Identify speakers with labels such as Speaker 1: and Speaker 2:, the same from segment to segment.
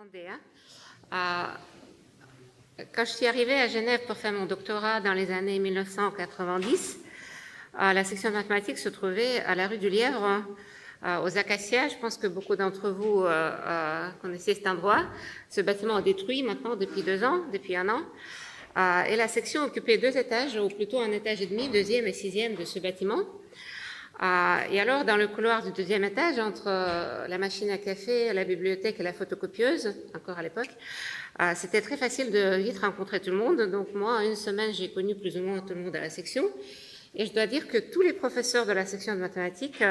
Speaker 1: m'entendez, hein? Quand je suis arrivée à Genève pour faire mon doctorat dans les années 1990, la section de mathématiques se trouvait à la rue du Lièvre, aux Acacias. Je pense que beaucoup d'entre vous connaissez cet endroit. Ce bâtiment est détruit maintenant depuis 2 ans, depuis 1 an. Et la section occupait 2 étages, ou plutôt 1 étage et demi, 2e et 6e de ce bâtiment. Et alors, dans le couloir du 2e étage, entre la machine à café, la bibliothèque et la photocopieuse, encore à l'époque, c'était très facile de vite rencontrer tout le monde. Donc moi, en 1 semaine, j'ai connu plus ou moins tout le monde à la section. Et je dois dire que tous les professeurs de la section de mathématiques,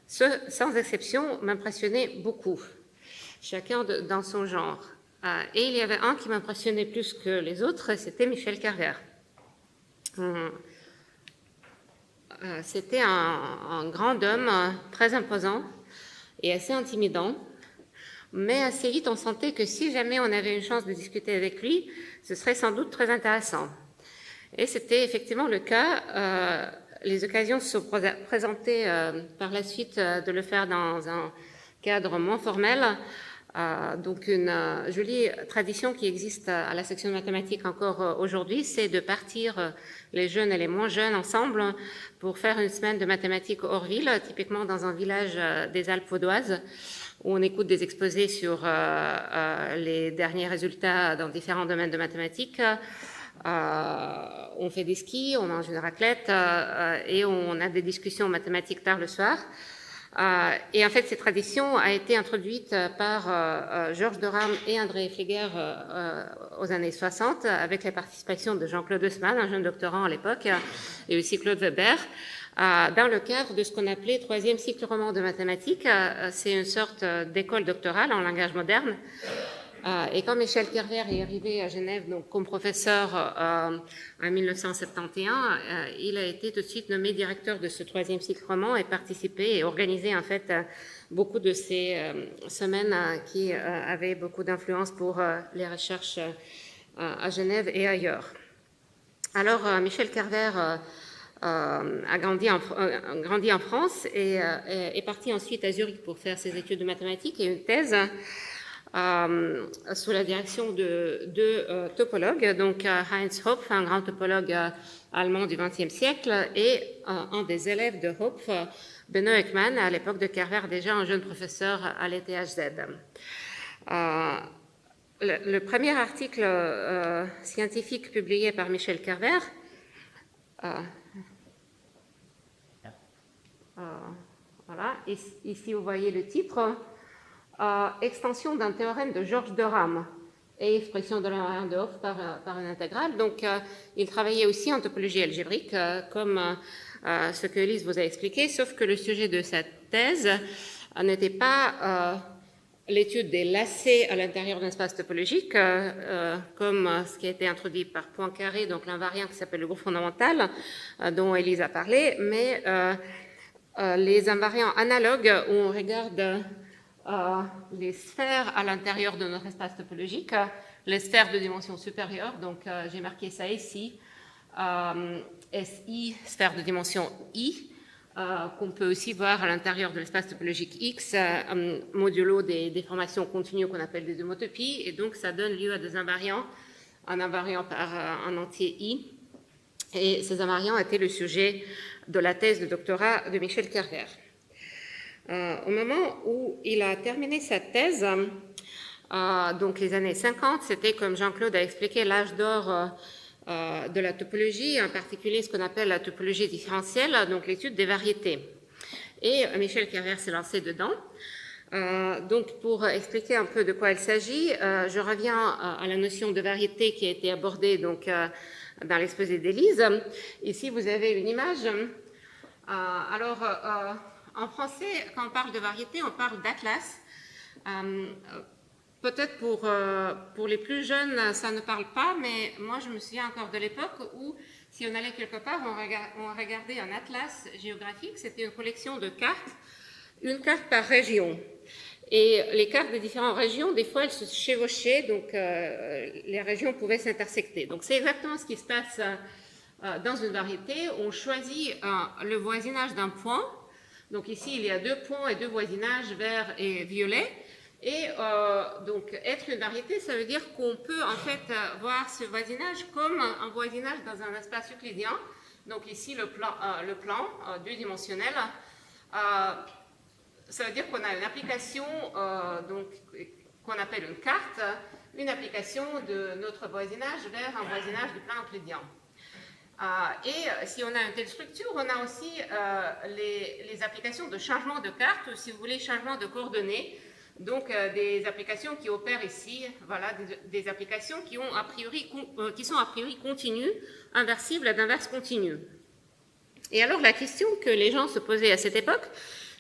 Speaker 1: sans exception, m'impressionnaient beaucoup, chacun dans son genre. Et il y avait un qui m'impressionnait plus que les autres, c'était Michel Carver. C'était un grand homme, très imposant et assez intimidant, mais assez vite on sentait que si jamais on avait une chance de discuter avec lui, ce serait sans doute très intéressant. Et c'était effectivement le cas. Les occasions se sont présentées par la suite de le faire dans un cadre moins formel. Donc une jolie tradition qui existe à la section de mathématiques encore aujourd'hui, c'est de partir, les jeunes et les moins jeunes ensemble, pour faire une semaine de mathématiques hors ville, typiquement dans un village des Alpes vaudoises, où on écoute des exposés sur les derniers résultats dans différents domaines de mathématiques. On fait des skis, on mange une raclette et on a des discussions mathématiques tard le soir. Et en fait, cette tradition a été introduite par Georges de Rame et André Flieger aux années 60, avec la participation de Jean-Claude Haussmann, un jeune doctorant à l'époque, et aussi Claude Weber, dans le cadre de ce qu'on appelait 3e cycle roman de mathématiques. C'est une sorte d'école doctorale en langage moderne. Et quand Michel Carver est arrivé à Genève donc, comme professeur en 1971, il a été tout de suite nommé directeur de ce 3e cycle roman et participé et organisé en fait beaucoup de ces semaines qui avaient beaucoup d'influence pour les recherches à Genève et ailleurs. Alors Michel Carver a grandi en France et est parti ensuite à Zurich pour faire ses études de mathématiques et une thèse sous la direction de 2 topologues, donc Heinz Hopf, un grand topologue allemand du XXe siècle, et un des élèves de Hopf, Benno Ekman, à l'époque de Carver, déjà un jeune professeur à l'ETHZ. Le premier article scientifique publié par Michel Carver, voilà, ici vous voyez le titre, extension d'un théorème de Georges de Rame et expression de l'invariant de Hopf par une intégrale. Donc, il travaillait aussi en topologie algébrique, comme ce que Elise vous a expliqué, sauf que le sujet de sa thèse n'était pas l'étude des lacets à l'intérieur d'un espace topologique, comme ce qui a été introduit par Poincaré, donc l'invariant qui s'appelle le groupe fondamental, dont Elise a parlé, mais les invariants analogues où on regarde les sphères à l'intérieur de notre espace topologique, les sphères de dimension supérieure, donc j'ai marqué ça ici, SI, sphère de dimension I, qu'on peut aussi voir à l'intérieur de l'espace topologique X, modulo des déformations continues qu'on appelle des homotopies, et donc ça donne lieu à des invariants, un invariant par un entier I, et ces invariants étaient le sujet de la thèse de doctorat de Michel Carver. Au moment où il a terminé sa thèse, donc les années 50, c'était, comme Jean-Claude a expliqué, l'âge d'or de la topologie, en particulier ce qu'on appelle la topologie différentielle, donc l'étude des variétés. Et Michel Carver s'est lancé dedans. Donc pour expliquer un peu de quoi il s'agit, je reviens à la notion de variété qui a été abordée donc, dans l'exposé d'Élise. Ici, vous avez une image. En français, quand on parle de variété, on parle d'atlas. Peut-être pour les plus jeunes, ça ne parle pas, mais moi, je me souviens encore de l'époque où, si on allait quelque part, on regardait un atlas géographique. C'était une collection de cartes, une carte par région. Et les cartes des différentes régions, des fois, elles se chevauchaient, donc les régions pouvaient s'intersecter. Donc, c'est exactement ce qui se passe dans une variété. On choisit le voisinage d'un point. Donc ici, il y a 2 points et 2 voisinages, vert et violet. Et donc, être une variété, ça veut dire qu'on peut en fait voir ce voisinage comme un voisinage dans un espace euclidien. Donc ici, le plan deux-dimensionnel. Ça veut dire qu'on a une application qu'on appelle une carte, une application de notre voisinage vers un voisinage du plan euclidien. Et si on a une telle structure, on a aussi les applications de changement de carte, ou si vous voulez, changement de coordonnées. Donc, des applications qui opèrent ici, voilà, des applications qui sont a priori continues, inversibles d'inverse continue. Et alors, la question que les gens se posaient à cette époque,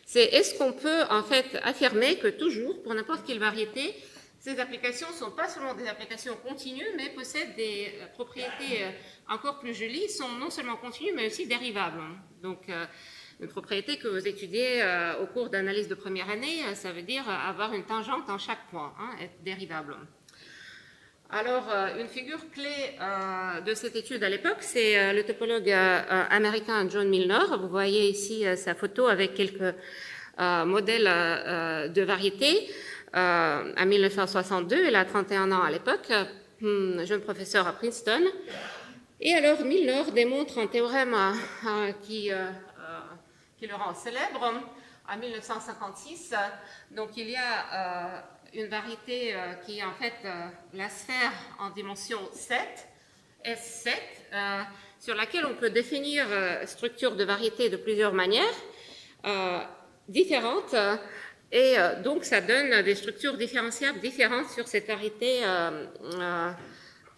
Speaker 1: c'est est-ce qu'on peut en fait affirmer que toujours, pour n'importe quelle variété, ces applications ne sont pas seulement des applications continues, mais possèdent des propriétés encore plus jolies, sont non seulement continues, mais aussi dérivables. Donc, une propriété que vous étudiez au cours d'analyse de première année, ça veut dire avoir une tangente en chaque point, être dérivable. Alors, une figure clé de cette étude à l'époque, c'est le topologue américain John Milnor. Vous voyez ici sa photo avec quelques modèles de variétés. En 1962, il a 31 ans à l'époque, jeune professeur à Princeton. Et alors, Milnor démontre un théorème qui le rend célèbre en 1956. Donc, il y a une variété qui est en fait la sphère en dimension 7, S7, sur laquelle on peut définir structure de variété de plusieurs manières différentes. Et donc, ça donne des structures différenciables différentes sur cette variété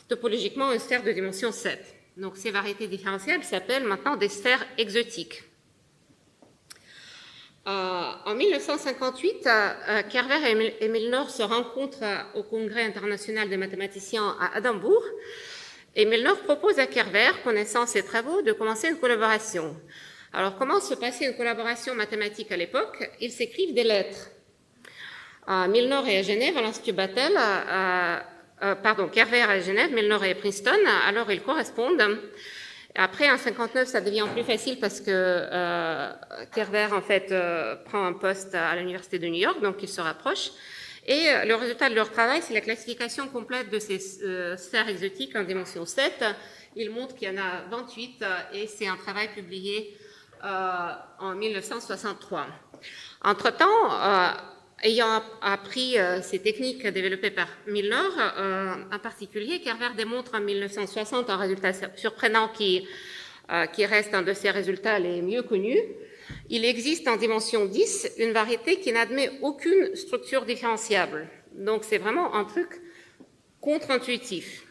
Speaker 1: topologiquement une sphère de dimension 7. Donc, ces variétés différentiables s'appellent maintenant des sphères exotiques. En 1958, Kerver et Milnor se rencontrent au Congrès international des mathématiciens à Édimbourg, et Milnor propose à Kerver, connaissant ses travaux, de commencer une collaboration. Alors, comment se passait une collaboration mathématique à l'époque? Ils s'écrivent des lettres. Milnor est à Genève, à l'Institut Battelle, Kerver est à Genève, Milnor est à Princeton, alors ils correspondent. Après, en 1959, ça devient plus facile parce que Kerver, en fait, prend un poste à l'Université de New York, donc ils se rapprochent. Et le résultat de leur travail, c'est la classification complète de ces sphères exotiques en dimension 7. Ils montrent qu'il y en a 28 et c'est un travail publié en 1963. Entre-temps, ayant appris ces techniques développées par Milnor, en particulier, Kerver démontre en 1960 un résultat surprenant qui reste un de ses résultats les mieux connus. Il existe en dimension 10 une variété qui n'admet aucune structure différenciable. Donc, c'est vraiment un truc contre-intuitif.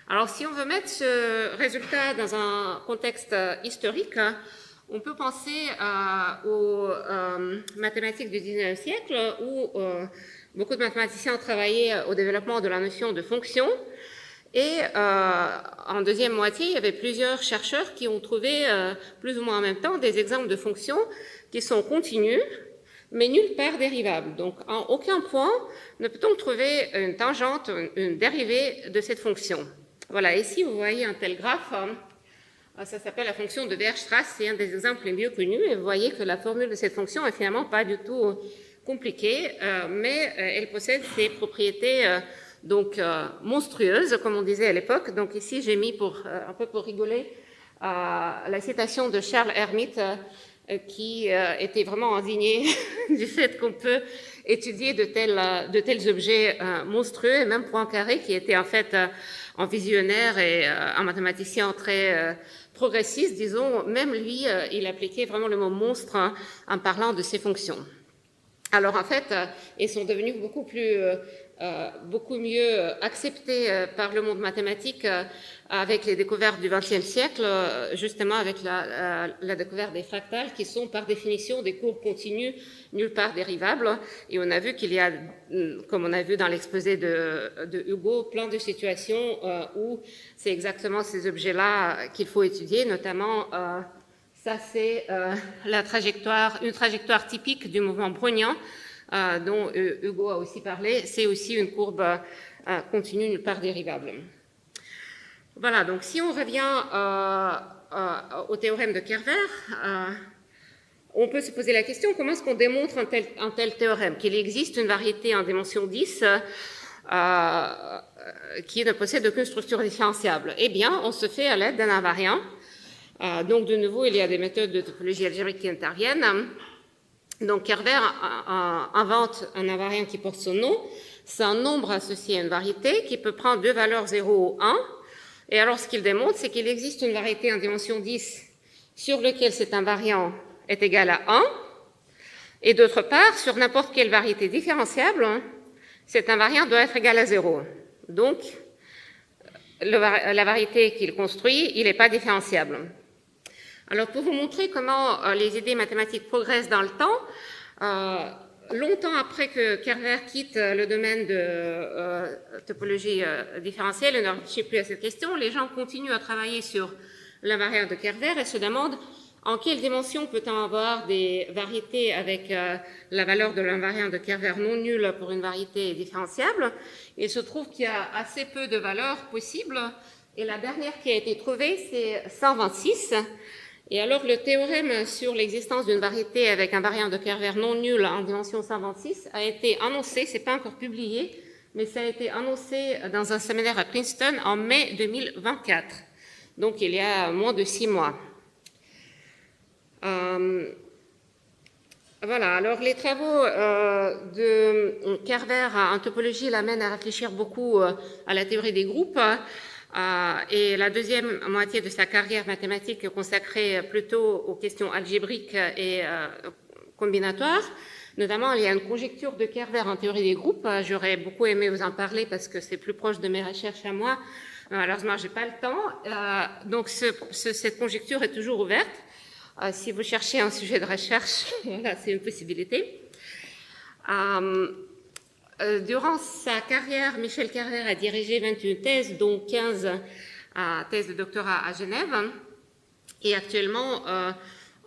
Speaker 1: Alors, si on veut mettre ce résultat dans un contexte historique, on peut penser aux mathématiques du XIXe siècle où beaucoup de mathématiciens travaillaient au développement de la notion de fonction. Et en deuxième moitié, il y avait plusieurs chercheurs qui ont trouvé plus ou moins en même temps des exemples de fonctions qui sont continues, mais nulle part dérivables. Donc, en aucun point ne peut-on trouver une tangente, une dérivée de cette fonction. Voilà, ici vous voyez un tel graphe. Ça s'appelle la fonction de Weierstrass, c'est un des exemples les mieux connus, et vous voyez que la formule de cette fonction est finalement pas du tout compliquée, mais elle possède ces propriétés monstrueuses, comme on disait à l'époque. Donc ici, j'ai mis un peu pour rigoler la citation de Charles Hermite, qui était vraiment indigné du fait qu'on peut étudier de tels objets monstrueux, et même Poincaré, qui était en fait un visionnaire et un mathématicien très progressiste, disons, même lui, il appliquait vraiment le mot monstre en parlant de ces fonctions. Alors en fait, ils sont devenus beaucoup mieux acceptés par le monde mathématique avec les découvertes du XXe siècle, justement avec la découverte des fractales qui sont par définition des courbes continues, nulle part dérivables. Et on a vu qu'il y a, comme on a vu dans l'exposé de Hugo, plein de situations où c'est exactement ces objets-là qu'il faut étudier, notamment ça c'est une trajectoire typique du mouvement brownien, dont Hugo a aussi parlé. C'est aussi une courbe continue nulle part dérivable. Voilà, donc si on revient au théorème de Kerver, on peut se poser la question, comment est-ce qu'on démontre un tel théorème, qu'il existe une variété en dimension 10 qui ne possède aucune structure différenciable? Eh bien, on se fait à l'aide d'un invariant. Donc, de nouveau, il y a des méthodes de topologie algébrique qui interviennent. Donc, Kerver invente un invariant qui porte son nom. C'est un nombre associé à une variété qui peut prendre deux valeurs 0 ou 1. Et alors, ce qu'il démontre, c'est qu'il existe une variété en dimension 10 sur laquelle cet invariant est égal à 1. Et d'autre part, sur n'importe quelle variété différenciable, cet invariant doit être égal à 0. Donc, la variété qu'il construit, il n'est pas différenciable. Alors, pour vous montrer comment les idées mathématiques progressent dans le temps, longtemps après que Kerver quitte le domaine de topologie différentielle et ne réfléchit plus à cette question, les gens continuent à travailler sur l'invariant de Kerver et se demandent en quelle dimension peut-on avoir des variétés avec la valeur de l'invariant de Kerver non nulle pour une variété différenciable. Il se trouve qu'il y a assez peu de valeurs possibles et la dernière qui a été trouvée, c'est 126. Et alors, le théorème sur l'existence d'une variété avec un invariant de Kerver non nul en dimension 126 a été annoncé, c'est pas encore publié, mais ça a été annoncé dans un séminaire à Princeton en mai 2024. Donc, il y a moins de 6 mois. Voilà, alors les travaux de Kerver en topologie l'amènent à réfléchir beaucoup à la théorie des groupes. Et la deuxième moitié de sa carrière mathématique est consacrée plutôt aux questions algébriques et combinatoires. Notamment, il y a une conjecture de Kerver en théorie des groupes. J'aurais beaucoup aimé vous en parler parce que c'est plus proche de mes recherches à moi. Malheureusement, j'ai pas le temps. Donc, cette conjecture est toujours ouverte. Si vous cherchez un sujet de recherche, voilà, c'est une possibilité. Durant sa carrière, Michel Kerver a dirigé 21 thèses, dont 15 thèses de doctorat à Genève. Et actuellement,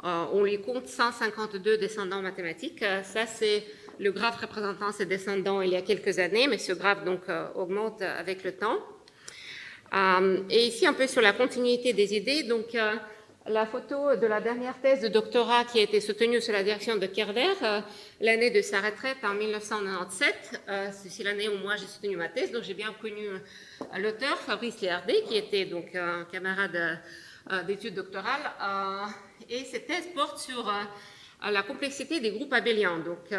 Speaker 1: on lui compte 152 descendants mathématiques. Ça, c'est le graphe représentant ses descendants il y a quelques années, mais ce graphe donc augmente avec le temps. Et ici, un peu sur la continuité des idées. Donc, la photo de la dernière thèse de doctorat qui a été soutenue sous la direction de Kerver, l'année de sa retraite en 1997. C'est l'année où moi j'ai soutenu ma thèse, donc j'ai bien connu l'auteur, Fabrice Léardé, qui était donc un camarade d'études doctorales. Et cette thèse porte sur la complexité des groupes abéliens. Donc,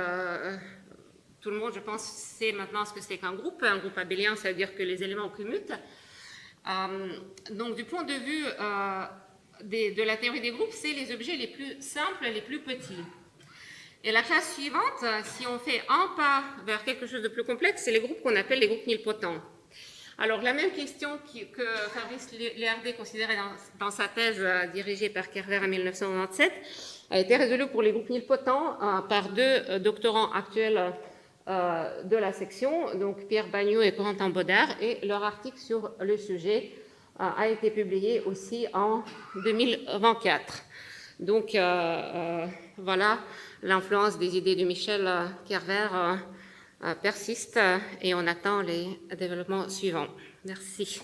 Speaker 1: tout le monde, je pense, sait maintenant ce que c'est qu'un groupe. Un groupe abélien, ça veut dire que les éléments commutent. Donc, du point de vue de la théorie des groupes, c'est les objets les plus simples, les plus petits. Et la classe suivante, si on fait un pas vers quelque chose de plus complexe, c'est les groupes qu'on appelle les groupes nilpotents. Alors, la même question que Fabrice Léardé considérait dans sa thèse dirigée par Kerver en 1997 a été résolue pour les groupes nilpotents par deux doctorants actuels de la section, donc Pierre Bagnou et Corentin Baudard, et leur article sur le sujet a été publié aussi en 2024. Donc, voilà, l'influence des idées de Michel Kerver persiste et on attend les développements suivants. Merci.